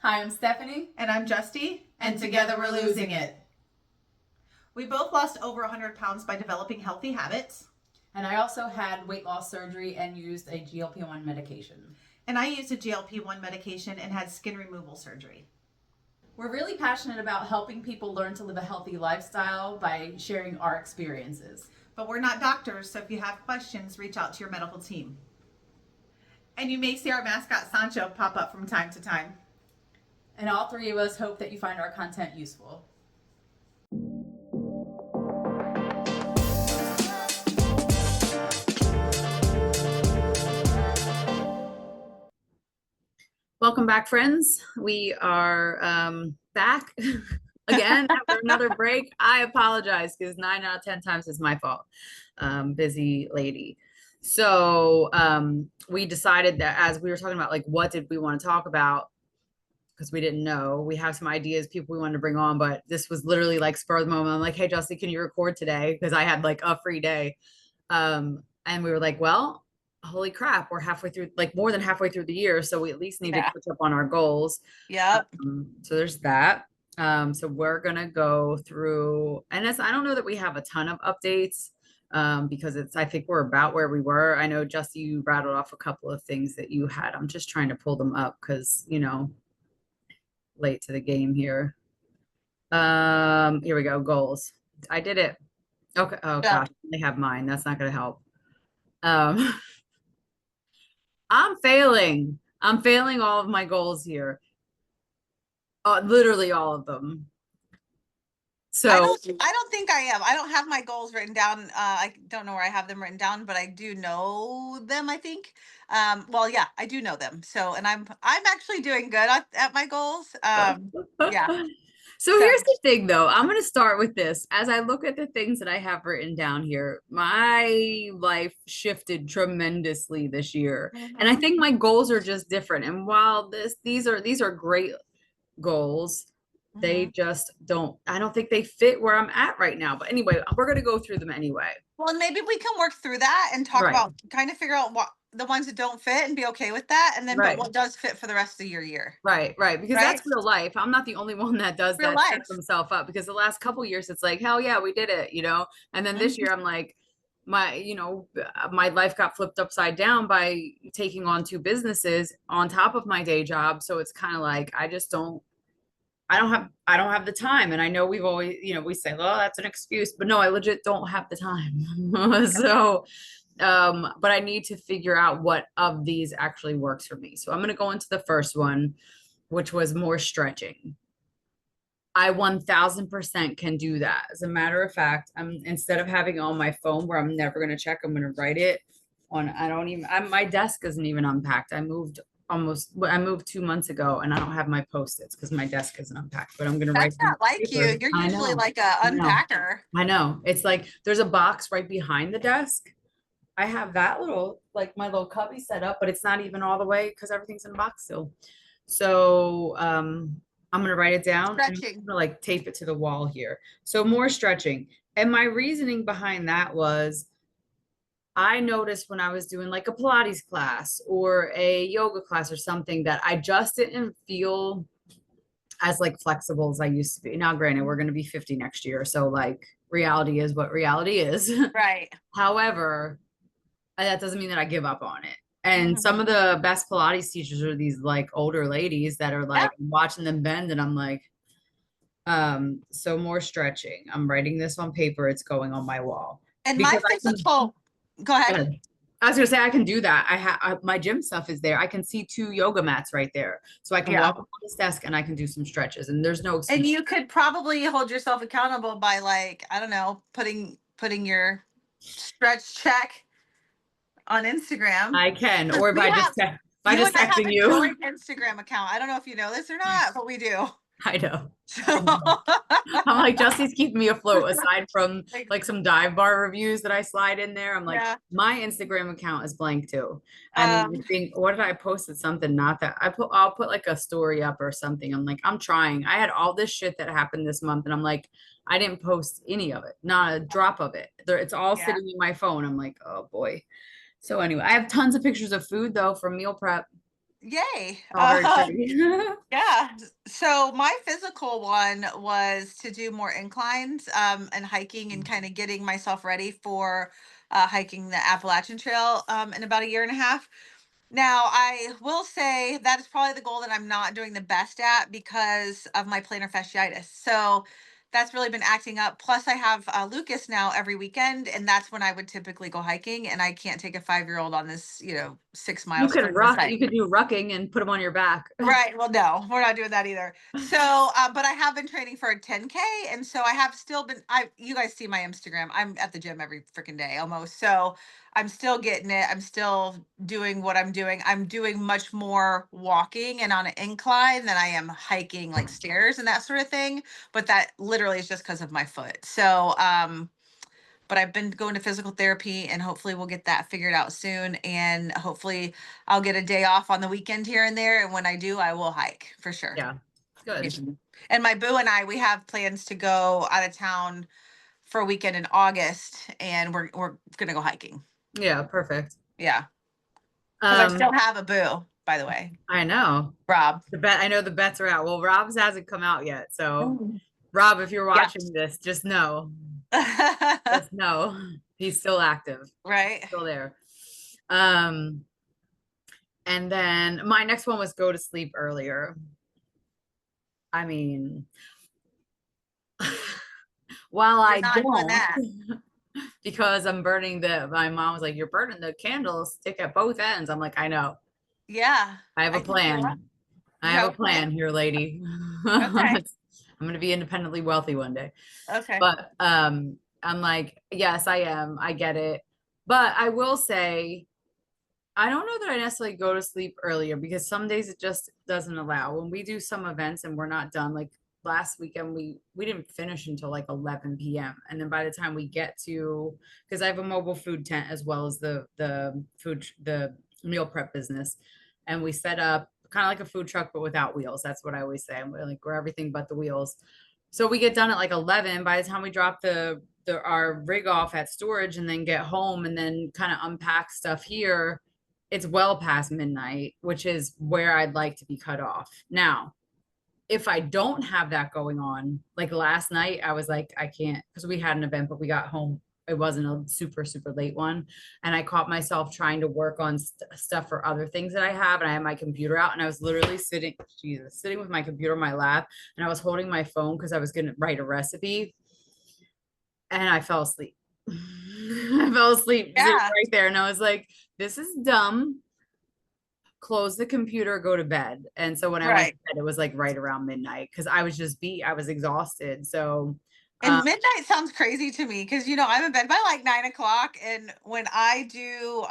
Hi, I'm Stephanie. And I'm Justy. And together we're losing it. We both lost over 100 pounds by developing healthy habits. And I also had weight loss surgery and used a GLP-1 medication. And I used a GLP-1 medication and had skin removal surgery. We're really passionate about helping people learn to live a healthy lifestyle by sharing our experiences. But we're not doctors, so if you have questions, reach out to your medical team. And you may see our mascot Sancho pop up from time to time. And all three of us hope that you find our content useful. Welcome back, friends. We are back again after another break. I apologize because 9 out of 10 times is my fault. Busy lady. So we decided that as we were talking about, like, what did we want to talk about? Because we didn't know. We have some ideas, people we wanted to bring on, but this was literally like spur of the moment. I'm like, hey, Justy, can you record today? Because I had like a free day. And we were like, well, holy crap, we're halfway through, like more than halfway through the year. So we at least need to catch up on our goals. Yep. So there's that. So we're going to go through, and I don't know that we have a ton of updates because I think we're about where we were. I know, Justy, you rattled off a couple of things that you had. I'm just trying to pull them up because, late to the game here. Here we go. Goals. I did it. Okay. Oh gosh, they have mine. That's not going to help. I'm failing. I'm failing all of my goals here. Literally all of them. So I don't think I am. I don't have my goals written down. I don't know where I have them written down, but I do know them, I think. Well, yeah, I do know them. So, and I'm actually doing good at my goals. Yeah. So here's the thing, though. I'm going to start with this. As I look at the things that I have written down here, my life shifted tremendously this year. And I think my goals are just different. And while these are great goals, they just I don't think they fit where I'm at right now. But anyway, we're going to go through them anyway. Well, maybe we can work through that and talk about, kind of figure out what the ones that don't fit and be okay with that. And then, but what does fit for the rest of your year. Right. Because that's real life. I'm not the only one that does that, sets himself up, because the last couple of years, it's like, hell yeah, we did it, And then this year I'm like, my life got flipped upside down by taking on 2 businesses on top of my day job. So it's kind of like, I don't have the time. And I know we've always, we say, well, that's an excuse, but no, I legit don't have the time. So, but I need to figure out what of these actually works for me. So I'm going to go into the first one, which was more stretching. I 1000% can do that. As a matter of fact, instead of having it on my phone where I'm never going to check, I'm going to write it on. My desk isn't even unpacked. I moved 2 months ago and I don't have my Post-its because my desk isn't unpacked, but I'm going to write. That's not like you. You're usually like a unpacker. I know. It's like, there's a box right behind the desk. I have that little, like my little cubby set up, but it's not even all the way because everything's in a box still. So, I'm going to write it down. Stretching. I'm going to tape it to the wall here. So more stretching. And my reasoning behind that was, I noticed when I was doing like a Pilates class or a yoga class or something that I just didn't feel as like flexible as I used to be. Now, granted, we're going to be 50 next year. So like reality is what reality is. Right. However, that doesn't mean that I give up on it. And some of the best Pilates teachers are these like older ladies that are like watching them bend. And I'm like, so more stretching. I'm writing this on paper. It's going on my wall. And my physical, go ahead. I was gonna say I can do that. I have my gym stuff is there. I can see 2 yoga mats right there, so I can walk up on this desk and I can do some stretches. And there's no excuse. And you could probably hold yourself accountable by, like, I don't know, putting your stretch check on Instagram. I can, or if I just texting you. Instagram account. I don't know if you know this or not, but we do. I know. I'm like, Justy's keeping me afloat aside from like some dive bar reviews that I slide in there. I'm like, my Instagram account is blank too. And you think, what did I posted something? Not that I'll put like a story up or something. I'm like, I'm trying. I had all this shit that happened this month and I'm like, I didn't post any of it, not a drop of it. It's all sitting in my phone. I'm like, oh boy. So anyway, I have tons of pictures of food though from meal prep. Yay. All very pretty. Yeah. So my physical one was to do more inclines and hiking and kind of getting myself ready for hiking the Appalachian Trail in about a year and a half. Now, I will say that is probably the goal that I'm not doing the best at because of my plantar fasciitis. So that's really been acting up. Plus, I have Lucas now every weekend, and that's when I would typically go hiking. And I can't take a 5-year-old on this, 6 mile You could strenuous rock, you hike. could do rucking and put them on your back. Right. Well, no, we're not doing that either. So, but I have been training for a 10K, and so I have still been. You guys see my Instagram. I'm at the gym every freaking day almost. So I'm still getting it. I'm still doing what I'm doing. I'm doing much more walking and on an incline than I am hiking like stairs and that sort of thing. But that literally is just because of my foot. So, but I've been going to physical therapy and hopefully we'll get that figured out soon. And hopefully I'll get a day off on the weekend here and there. And when I do, I will hike for sure. Yeah, good. Mhm. And my boo and I, we have plans to go out of town for a weekend in August and we're going to go hiking. Yeah, perfect. Yeah. Cause I still have a boo, by the way. I know. Rob. I know the bets are out. Well, Rob's hasn't come out yet. So Mm. Rob, if you're Yeah. watching this, just know. Just know he's still active. Right. Still there. And then my next one was go to sleep earlier. I mean, while You're I not doing don't, that. because I'm burning my mom was like, you're burning the candlestick at both ends. I'm like, I know. Yeah. I have a I think you're right. plan. I You have have a a plan? plan here, lady. Okay. I'm gonna be independently wealthy one day. Okay. But I'm like, yes, I am. I get it. But I will say, I don't know that I necessarily go to sleep earlier because some days it just doesn't allow. When we do some events and we're not done, like last weekend, we didn't finish until like 11 p.m. And then by the time we get to, because I have a mobile food tent as well as the meal prep business, and we set up kind of like a food truck but without wheels. That's what I always say. We're everything but the wheels. So we get done at like 11. By the time we drop our rig off at storage and then get home and then kind of unpack stuff here, it's well past midnight, which is where I'd like to be cut off. Now, if I don't have that going on, like last night, I was like, I can't, because we had an event, but we got home. It wasn't a super, super late one. And I caught myself trying to work on stuff for other things that I have. And I had my computer out and I was literally sitting with my computer in my lap. And I was holding my phone because I was going to write a recipe. And I fell asleep. I fell asleep sitting Yeah. right there. And I was like, this is dumb. Close the computer, go to bed. And so when I went to bed, it was like right around midnight because I was just beat. I was exhausted. So And midnight sounds crazy to me because I'm in bed by like 9 o'clock. And when I do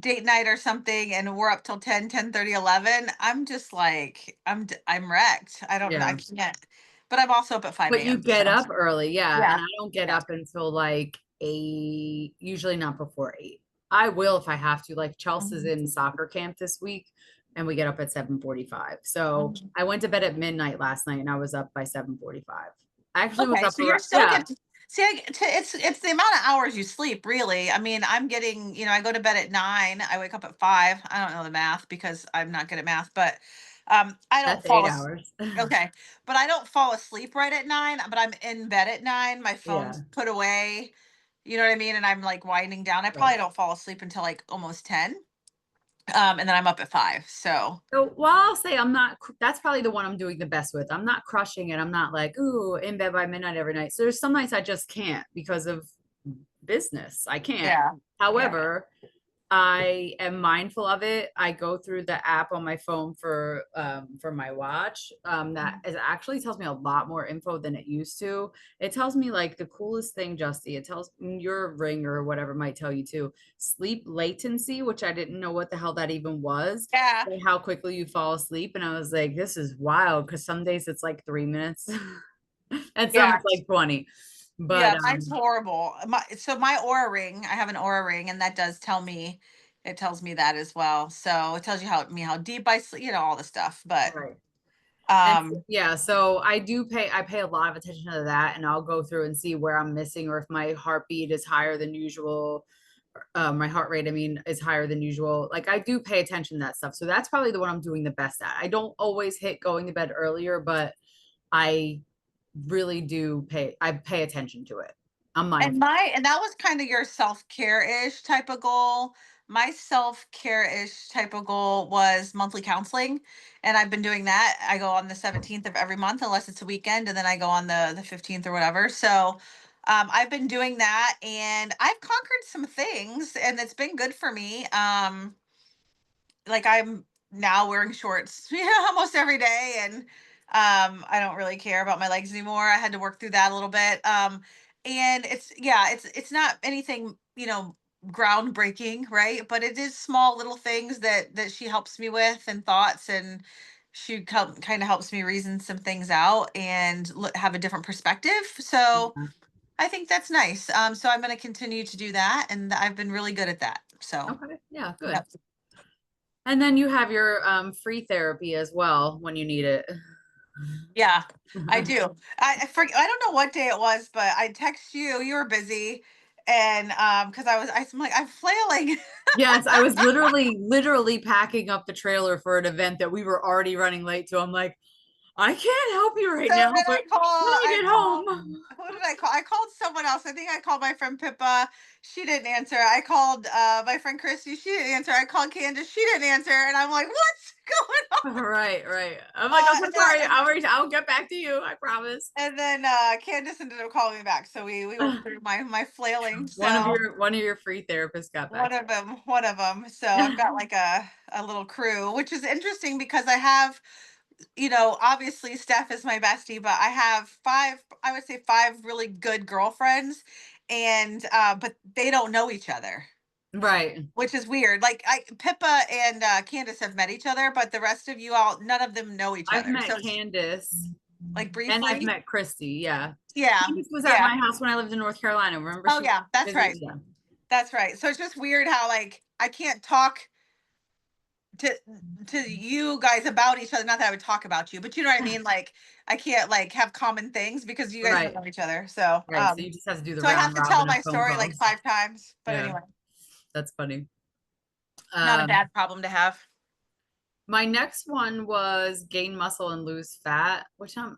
date night or something and we're up till 10:30, 11, I'm just like I'm wrecked. I don't know. I yeah. can't. But I'm also up at 5 But you a.m. get So up early, yeah. yeah. And I don't get Yeah. up until like 8, usually not before 8. I will if I have to. Like Chelsea's Mhm. in soccer camp this week and we get up at 7:45. So Mhm. I went to bed at midnight last night and I was up by 7:45. I actually was Okay, up so you're around, still yeah. getting. See, it's the amount of hours you sleep, really. I mean, I'm getting. I go to bed at 9. I wake up at 5. I don't know the math because I'm not good at math, but I don't That's 8 fall asleep. hours. Okay, but I don't fall asleep right at 9. But I'm in bed at 9. My Yeah. phone's put away. You know what I mean? And I'm like winding down. I Right. probably don't fall asleep until like almost 10. And then I'm up at 5. So So while I'll say that's probably the one I'm doing the best with. I'm not crushing it. I'm not like, ooh, in bed by midnight every night. So there's some nights I just can't because of business. I can't. yeah, yeah. However, I am mindful of it. I go through the app on my phone for my watch. That is actually tells me a lot more info than it used to. It tells me like the coolest thing, Justy. It tells your ring or whatever might tell you too. Sleep latency, which I didn't know what the hell that even was. Yeah. Like how quickly you fall asleep. And I was like, this is wild because some days it's like 3 minutes and some Yeah. it's like 20. But Yeah, mine's horrible. My Aura ring, I have an Aura ring, and that does tell me, it tells me that as well. So it tells you how deep I sleep, all the stuff. But right. And um, yeah, so I pay a lot of attention to that and I'll go through and see where I'm missing or if my heartbeat is higher than usual. my heart rate, I mean, is higher than usual. Like I do pay attention to that stuff. So that's probably the one I'm doing the best at. I don't always hit going to bed earlier, but I really do I pay attention to it. I'm And mindful. that was kind of your self-care-ish type of goal. My self-care-ish type of goal was monthly counseling. And I've been doing that. I go on the 17th of every month, unless it's a weekend, and then I go on the 15th or whatever. So I've been doing that and I've conquered some things and it's been good for me. Like I'm now wearing shorts, almost every day, and I don't really care about my legs anymore. I had to work through that a little bit. And it's not anything, groundbreaking, right? But it is small little things that she helps me with and thoughts, and she kind of helps me reason some things out and have a different perspective. So Yeah. I think that's nice. So I'm going to continue to do that, and I've been really good at that. So Okay. Yeah, good. yep. And then you have your free therapy as well when you need it. Yeah, I do. I don't know what day it was, but I text you. You were busy, and because I'm like I'm flailing. Yes, I was literally packing up the trailer for an event that we were already running late to. I'm like, I can't help you right So now, then but when I I get called, home. who did I call? I called someone else. I think I called my friend Pippa. She didn't answer. I called my friend Christy. She didn't answer. I called Candace. She didn't answer. And I'm like, what's going on? Right, right. I'm like, I'm so sorry. I'll get back to you. I promise. And then Candace ended up calling me back. So we worked through my flailing. So One of your free therapists got back. one of them. So I've got like a little crew, which is interesting because I have, obviously Steph is my bestie, but I have I would say five really good girlfriends, and but they don't know each other, Right. which is weird. Like Pippa and Candace have met each other, but the rest of you all, none of them know each I've other. met So it's Candace like and I've briefly. met Christy. Yeah. Yeah. Candace was at Yeah. my house when I lived in North Carolina. Remember Oh she yeah, that's visited? right. Yeah. That's right. So it's just weird how like I can't talk to you guys about each other. Not that I would talk about you, but you know what I mean. Like I can't like have common things because you guys don't Right. know each other. So Right. So you just have to do the so I have round to tell robin of my phone story like calls. 5 times. But Yeah, anyway, that's funny. not a Um, bad problem to have. my next one was gain muscle and lose fat, which I'm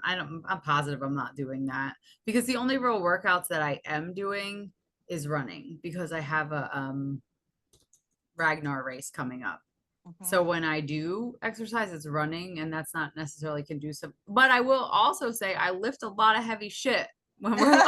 positive I'm not doing that because the only real workouts that I am doing is running because I have a Ragnar race coming up. Mhm. So when I do exercise, it's running, and that's not necessarily conducive. But I will also say I lift a lot of heavy shit when we're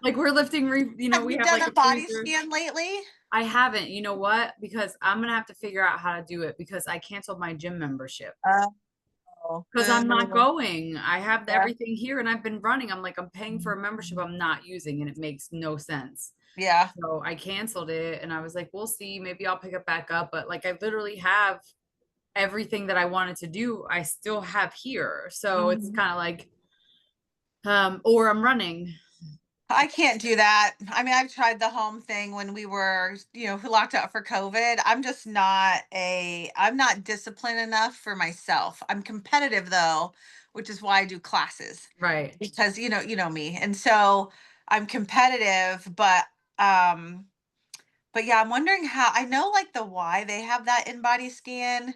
like we're lifting, Have we you have done like a a body freezer. scan lately? I haven't, you know what? Because I'm gonna have to figure out how to do it because I canceled my gym membership Oh, because I'm not going. I have yeah, everything here and I've been running. I'm like, I'm paying for a membership I'm not using, and it makes no sense. yeah. So I canceled it and I was like, we'll see. Maybe I'll pick it back up. But like, I literally have everything that I wanted to do, I still have here. So it's Mhm. kind of like, or I'm running. I can't do that. I mean, I've tried the home thing when we were, who locked out for COVID. I'm not disciplined enough for myself. I'm competitive though, which is why I do classes Right. because me. And so I'm competitive, um but yeah, I'm wondering how I know like the why they have that in body scan.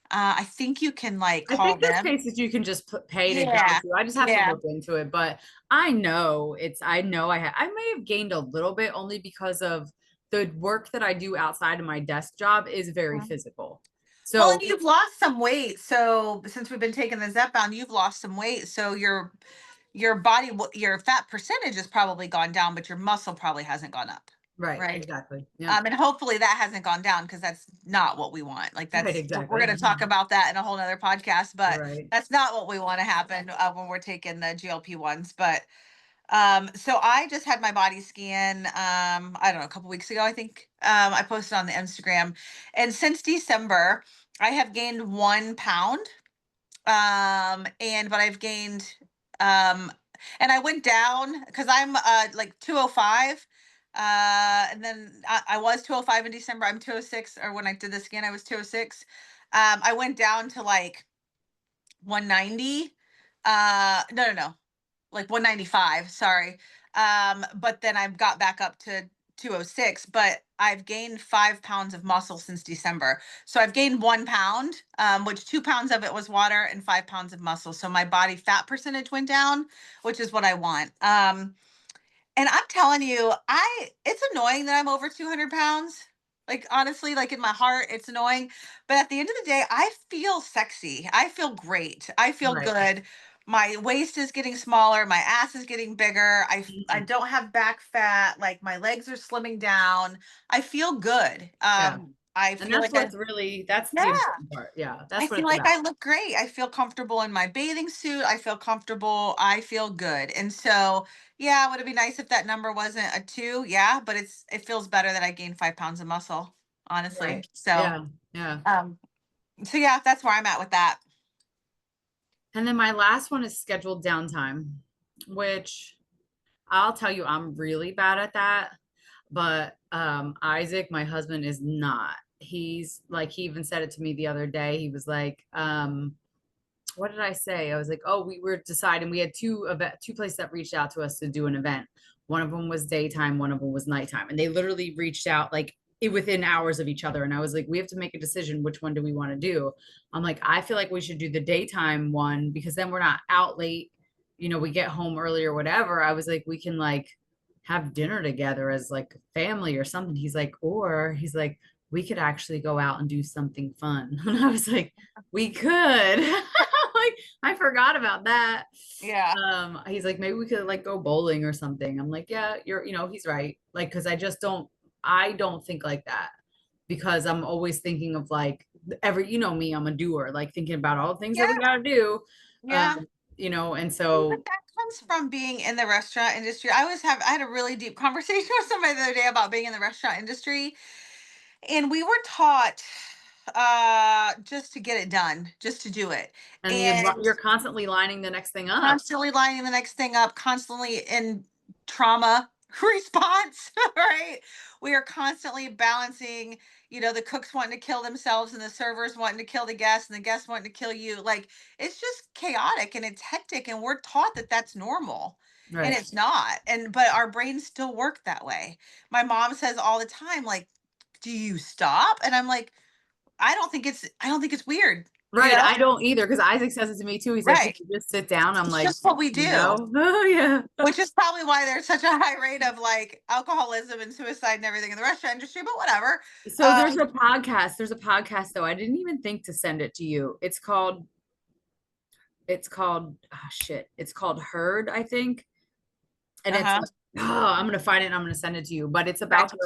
I think you can like I call think there's them. cases you can just pay to go Yeah. to. I just have to Yeah. look into it, but I know I may have gained a little bit only because of the work that I do outside of my desk job is very physical. Well, So and you've lost some weight. So since we've been taking the Zepbound, you've lost some weight. So your fat percentage has probably gone down, but your muscle probably hasn't gone up. right, Right. exactly. Yep. And hopefully that hasn't gone down because that's not what we want. Like Right, we're going exactly. to talk about that in a whole nother podcast, but Right. that's not what we want to happen when we're taking the GLP ones. But so I just had my body scan, I don't know, a couple weeks ago, I think. I posted on the Instagram. And since December, I have gained 1 pound. But I've gained um and I went down because I'm like 205. And then I was 205 in December. I'm 206, or when I did the scan, I was 206. I went down to like 190. No, like 195, sorry. But then I got back up to 206, but I've gained 5 pounds of muscle since December. So I've gained 1 pound, which 2 pounds of it was water and 5 pounds of muscle. So my body fat percentage went down, which is what I want. And I'm telling you, it's annoying that I'm over 200 pounds. Like, honestly, like in my heart, it's annoying. But at the end of the day, I feel sexy. I feel great. I feel Right. good. My waist is getting smaller. My ass is getting bigger. I Mhm. don't have back fat. Like, my legs are slimming down. I feel good. Yeah. I And feel that's like I, what's really, that's yeah. the important part. Yeah. I That's what feel it's like I about. look great. I feel comfortable in my bathing suit. I feel comfortable. I feel good. And so, yeah, would it be nice if that number wasn't a 2? Yeah, but it feels better that I gained 5 pounds of muscle, honestly. Right. Yeah. Yeah. Um, so yeah, that's where I'm at with that. And then my last one is scheduled downtime, which I'll tell you, I'm really bad at that. But Isaac, my husband, is not. He's like, he even said it to me the other day. He was like, what did I say? I was like, oh, we were deciding. We had two places that reached out to us to do an event. One of them was daytime, one of them was nighttime, and they literally reached out like within hours of each other. And I was like, we have to make a decision. Which one do we want to do? I'm like, I feel like we should do the daytime one because then we're not out late. We get home early or whatever. I was like, we can like have dinner together as like family or something. He's like, we could actually go out and do something fun. And I was like, we could. Like, I forgot about that. Yeah. He's like, maybe we could like go bowling or something. I'm like, yeah, he's right. Like, cause I don't think like that because I'm always thinking of like me, I'm a doer, like thinking about all the things that we Yeah. gotta do. Um, Yeah. and But so that comes from being in the restaurant industry. I had a really deep conversation with somebody the other day about being in the restaurant industry. And we were taught just to get it done, just to do it. and And you're constantly lining the next thing up. constantly lining the next thing up, constantly in trauma response, right? We are constantly balancing, the cooks wanting to kill themselves and the servers wanting to kill the guests and the guests wanting to kill you. Like, it's just chaotic and it's hectic, and we're taught that that's normal. And Right. it's not. But our brains still work that way. My mom says all the time, like, do you stop? And I'm like, I don't think it's weird, you Right. know? I don't either because Isaac says it to me too. He's like, can Right. you just sit down? I'm It's like, just what we do. no. Oh, yeah. Which is probably why there's such a high rate of like alcoholism and suicide and everything in the restaurant industry, but whatever. So there's a podcast. There's a podcast though. I didn't even think to send it to you. It's called oh shit. It's called Herd, I think. And it's Uh-huh. like, oh, I'm gonna find it and I'm gonna send it to you. But Okay.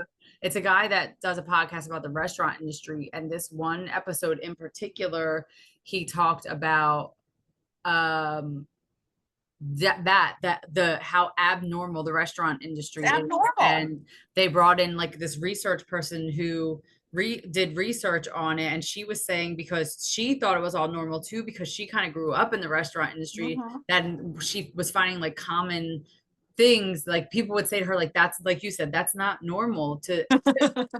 it's a guy that does a podcast about the restaurant industry. And this one episode in particular, he talked about um the how abnormal the restaurant It's industry is, abnormal. and they brought in like this research person who did research on it, and she was saying because she thought it was all normal too because she kind of grew up in the restaurant industry, Hmm. that she was finding like common things, like people would say to her like, that's like you said, that's not normal to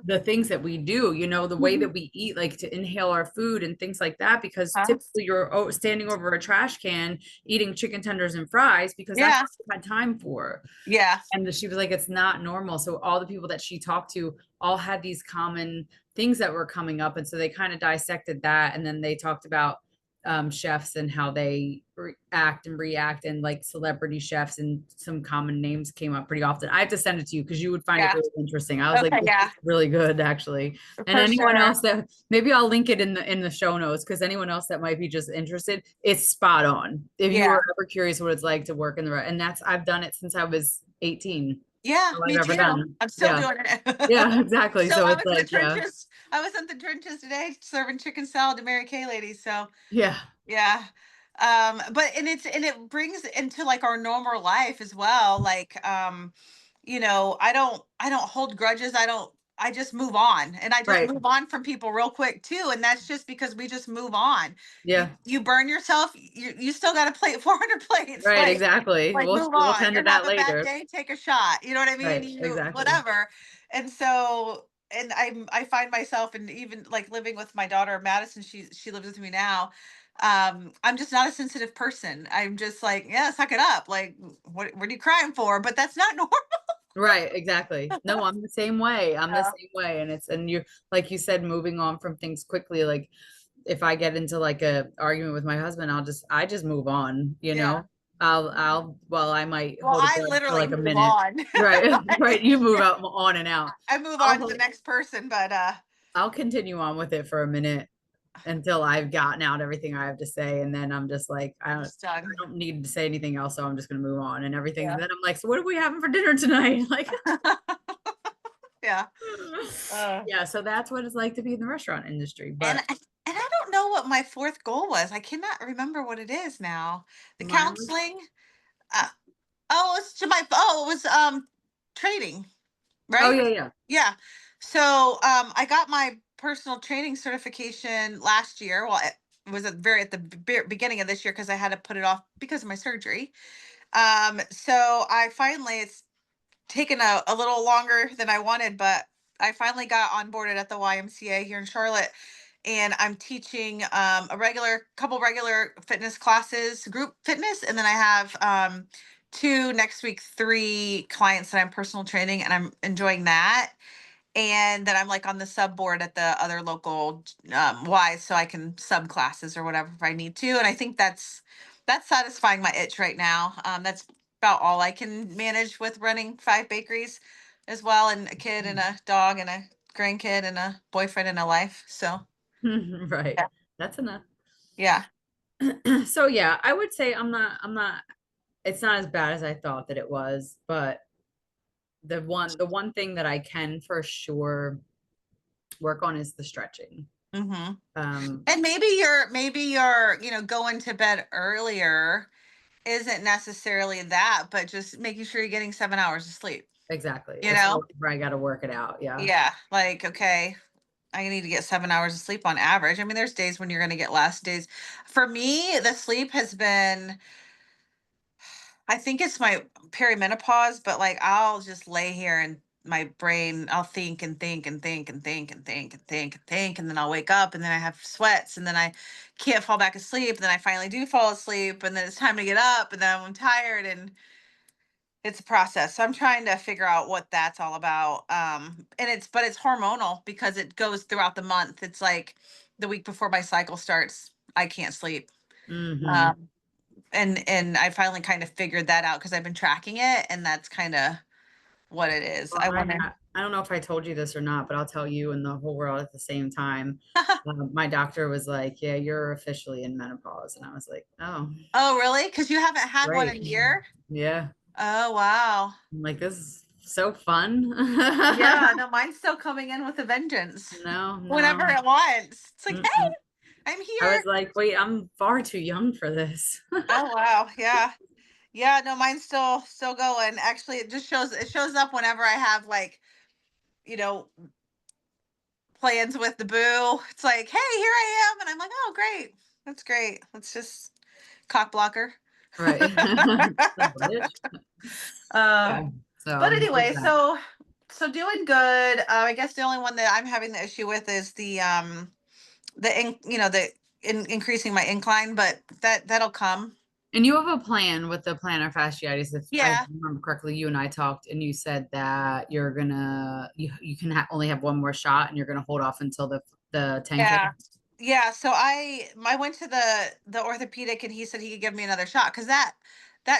the things that we do, the way that we eat, like to inhale our food and things like that, because Huh? typically you're standing over a trash can eating chicken tenders and fries because that's Yeah. what you had time for. Yeah. And she was like, it's not normal. So all the people that she talked to all had these common things that were coming up. And so they kind of dissected that. And then they talked about chefs and how they act and react, and like celebrity chefs, and some common names came up pretty often. I have to send it to you because you would find it Yeah. really interesting. I was like, Okay. this Yeah. is really good actually. And For anyone sure. else that maybe I'll link it in the show notes, because anyone else that might be just interested, it's spot on. If you Yeah. are ever curious what it's like to work in the and I've done it since I was 18. Yeah. All I've Me ever too. done. I'm still Yeah. doing Yeah, it. exactly. So So I it's was in the like, yeah. trenches. I was in the trenches today serving chicken salad to Mary Kay ladies. So Yeah. yeah. But it brings into like our normal life as well. Like, I don't hold grudges. I just move on, and I just Right. move on from people real quick too. And that's just because we just move on. You Yeah. you burn yourself, you still got to plate 400 plates. Right. Like, Exactly. move We'll on. tend to You're that having a bad later. day, take a shot. You know what I mean? Right. You Exactly. whatever. And so, and I find myself, and even like living with my daughter Madison, she lives with me now. I'm just not a sensitive person. I'm just like, yeah, suck it up. Like, what are you crying for? But that's not normal. Right, exactly. No, I'm the same way. I'm the Yeah. same way. And you, like you said, moving on from things quickly. Like if I get into like a argument with my husband, I just move on, you Yeah. know? Well, I might Well, hold a I grudge for literally like a move minute. on. Right, right. Like, You move out on and out. I move I'll on to the hold, next person, but I'll continue on with it for a minute until I've gotten out everything I have to say. And then I'm just like, I just done. don't need to say anything else. So I'm just gonna move on and everything. And Yeah. then I'm like, so what are we having for dinner tonight? Like Yeah. Uh, yeah, so that's what it's like to be in the restaurant industry. and But I don't know what my fourth goal was. I cannot remember what it is now. The mine was, counseling. Uh, it was training, oh right? yeah, yeah. Yeah. So I got my personal training certification last year. Well, it was at the beginning of this year because I had to put it off because of my surgery. So I finally, it's taken a little longer than I wanted, but I finally got onboarded at the YMCA here in Charlotte, and I'm teaching a couple regular fitness classes, group fitness, and then I have two next week, three clients that I'm personal training, and I'm enjoying that. And then I'm like on the sub board at the other local Y, so I can sub classes or whatever if I need to. And I think that's satisfying my itch right now. That's about all I can manage with running five bakeries as well, and a kid and a dog and a grandkid and a boyfriend and a life. So Right. yeah. That's enough. Yeah. So yeah, I would say I'm not it's not as bad as I thought that it was, but the one thing that I can for sure work on is the stretching. Hmm. Um, And maybe you're going to bed earlier isn't necessarily that, but just making sure you're getting 7 hours of sleep. exactly. You It's know? where I gotta work it out. Yeah. Yeah, like, okay, I need to get 7 hours of sleep on average. I mean, there's days when you're going to get less days. For me, the sleep has been, I think it's my perimenopause, but like I'll just lay here and my brain, I'll think and think and think and think and think and think and think. And then I'll wake up and then I have sweats and then I can't fall back asleep. And then I finally do fall asleep and then it's time to get up and then I'm tired and it's a process. So I'm trying to figure out what that's all about. And it's hormonal because it goes throughout the month. It's like the week before my cycle starts, I can't sleep. Hmm. Um, and I finally kind of figured that out because I've been tracking it, and that's kind of what it is. Well, I want I don't know if I told you this or not, but I'll tell you and the whole world at the same time. to. My doctor was like, "Yeah, you're officially in menopause," and I was like, "Oh, Oh, really? Because you haven't had one great, in a year? yeah." Oh, wow. I'm like, "This is so fun." Yeah, no, mine's still coming in with a vengeance. No, Whenever no. it wants. It's like, Mm-mm. hey, I'm I was here. like, "Wait, I'm far too young for this." Oh, wow. Yeah. Yeah, no, mine's still going. Actually, it shows up whenever I have like, you know, plans with the boo. It's like, hey, here I am. And I'm like, oh great. That's great. Let's just cock blocker. Right. Son of a bitch. uh Yeah. but So there's anyway, that. so doing good. I guess the only one that I'm having the issue with is the increasing my incline, but that'll come. And you have a plan with the plantar fasciitis. If I Yeah. remember correctly, you and I talked, and you said that you can only have one more shot, and you're gonna hold off until the 10K. Yeah. Yeah, so I went to the orthopedic and he said he could give me another shot because that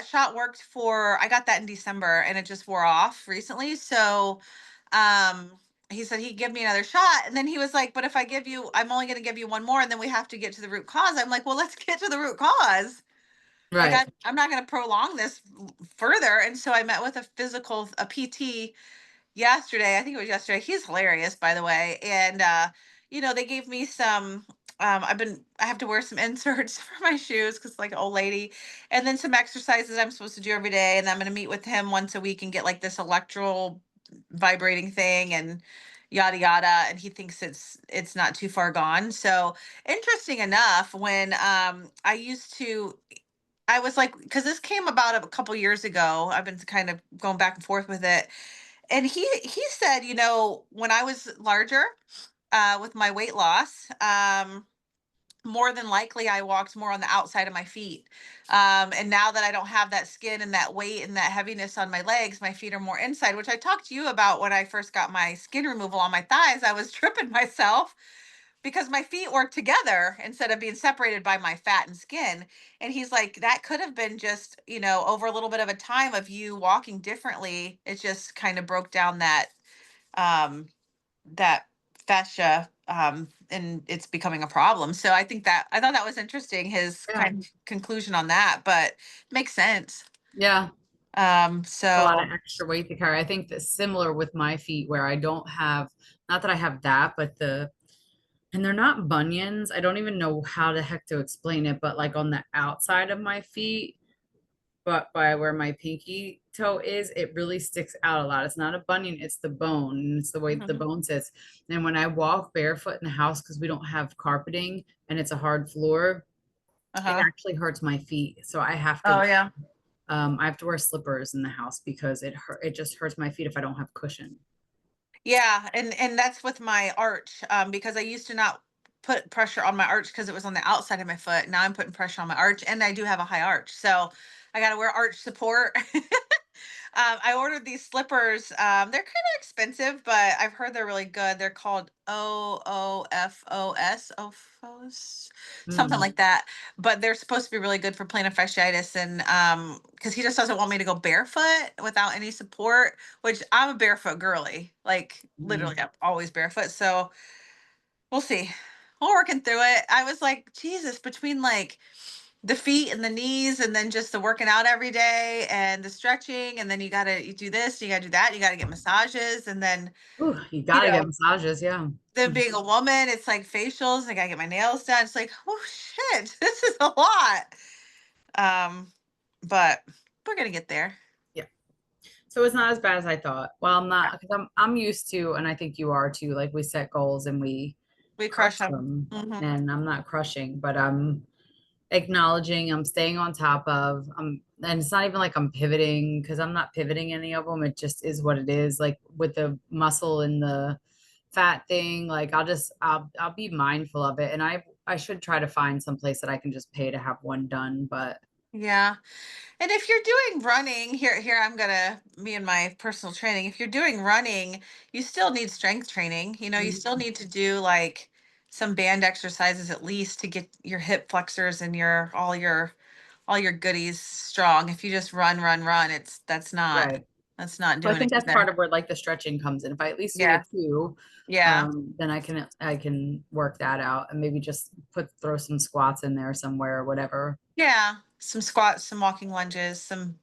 shot worked for I got that in December and it just wore off recently. So um he said he'd give me another shot and then he was like, but if I give you I'm only gonna give you one more and then we have to get to the root cause. I'm like, well, let's get to the root cause. Like Right. I'm not gonna prolong this further. And so I met with a PT yesterday. I think it was yesterday. He's hilarious, by the way. And they gave me some I have to wear some inserts for my shoes because like an old lady, and then some exercises I'm supposed to do every day. And I'm gonna meet with him once a week and get like this electrical vibrating thing and yada yada. And he thinks it's not too far gone. So interesting enough, when I was like, because this came about a couple years ago. I've been kind of going back and forth with it, and he said, when I was larger, with my weight loss, more than likely I walked more on the outside of my feet. And now that I don't have that skin and that weight and that heaviness on my legs, my feet are more inside, which I talked to you about when I first got my skin removal on my thighs. I was tripping myself because my feet work together instead of being separated by my fat and skin. And he's like, that could have been just, over a little bit of a time of you walking differently. It just kind of broke down um, that fascia, and it's becoming a problem. So I thought that was interesting, his Yeah. kind of conclusion on that, but makes sense. Yeah. A lot So of extra weight to carry. I think that's similar with my feet where I don't have, not that I have that, but and they're not bunions. I don't even know how the heck to explain it, but like on the outside of my feet, but by where my pinky toe is, it really sticks out a lot. It's not a bunion, it's the bone, and it's the way the mhm. bone sits. And when I walk barefoot in the house, because we don't have carpeting and it's a hard floor, it Uh-huh. actually hurts my feet. So Oh yeah. I have to wear slippers in the house because it just hurts my feet if I don't have cushion. Yeah, and that's with my arch, because I used to not put pressure on my arch because it was on the outside of my foot. Now I'm putting pressure on my arch, and I do have a high arch, so I got to wear arch support. I ordered these slippers. They're kind of expensive, but I've heard they're really good. They're called OOFOS, something Mm. like that. But they're supposed to be really good for plantar fasciitis, and because he just doesn't want me to go barefoot without any support. Which I'm a barefoot girly, like literally, Mhm. I'm always barefoot. So we'll see. We're working through it. I was like, Jesus, between like the feet and the knees and then just the working out every day and the stretching and then you do this, you gotta do that, you gotta get massages and then, Ooh, you you gotta get know, massages, yeah. then being a woman, it's like facials, I gotta get my nails done. It's like, oh shit, this is a lot. Um, but we're gonna get there. Yeah. So it's not as bad as I thought. Well, I'm not because I'm used to, and I think you are too, like we set goals and we We crush crush them. them. Hmm. And I'm not crushing, but I'm acknowledging, I'm staying on top of, and it's not even like I'm pivoting because I'm not pivoting any of them. It just is what it is. Like with the muscle and the fat thing, like I'll be mindful of it. And I should try to find some place that I can just pay to have one done. But Yeah. And if you're doing running, here I'm gonna me and my personal training. If you're doing running, you still need strength training. You still need to do like some band exercises at least to get your hip flexors and your goodies strong. If you just run, right. that's not So I doing it think that's either. part of where like the stretching comes in. If I at least do Yeah. it too, Yeah. then I can work that out and maybe just throw some squats in there somewhere or whatever. Yeah. Some squats, some walking lunges, some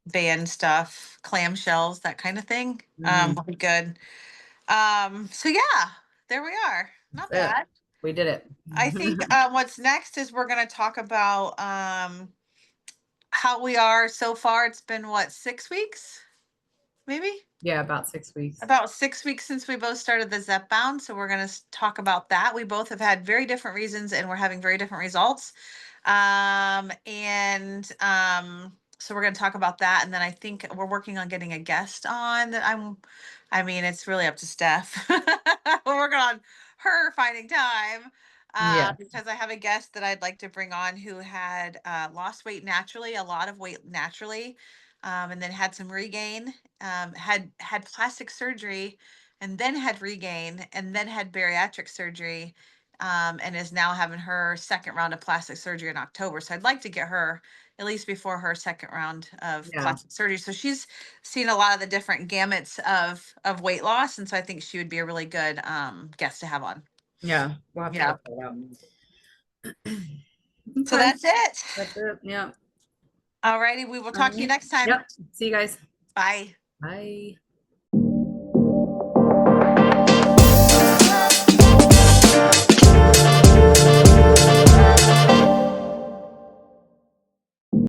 band stuff, clamshells, that kind of thing. Hmm. Will be good. So yeah, there we are. Not That's it. bad. We did I think it. what's next is we're going to talk about how we are so far. It's been what, 6 weeks, maybe? Yeah, about 6 weeks. About 6 weeks since we both started the Zep Bound. So we're going to talk about that. We both have had very different reasons and we're having very different results. And so we're going to talk about that. And then I think we're working on getting a guest on that I mean, it's really up to Steph. We're working on her finding time. Yeah. Because I have a guest that I'd like to bring on who had lost weight naturally, a lot of weight naturally, and then had some regain, had plastic surgery, and then had regain, and then had bariatric surgery, and is now having her second round of plastic surgery in October. So I'd like to get her at least before her second round of Yeah. plastic surgery. So she's seen a lot of the different gamuts of weight loss, and so I think she would be a really good guest to have on. Yeah. We'll have to Yeah. work that out. So Okay. that's it. That's it. Yeah. Alrighty, we will All talk to you right. next time. Yep. See you guys. Bye. Bye.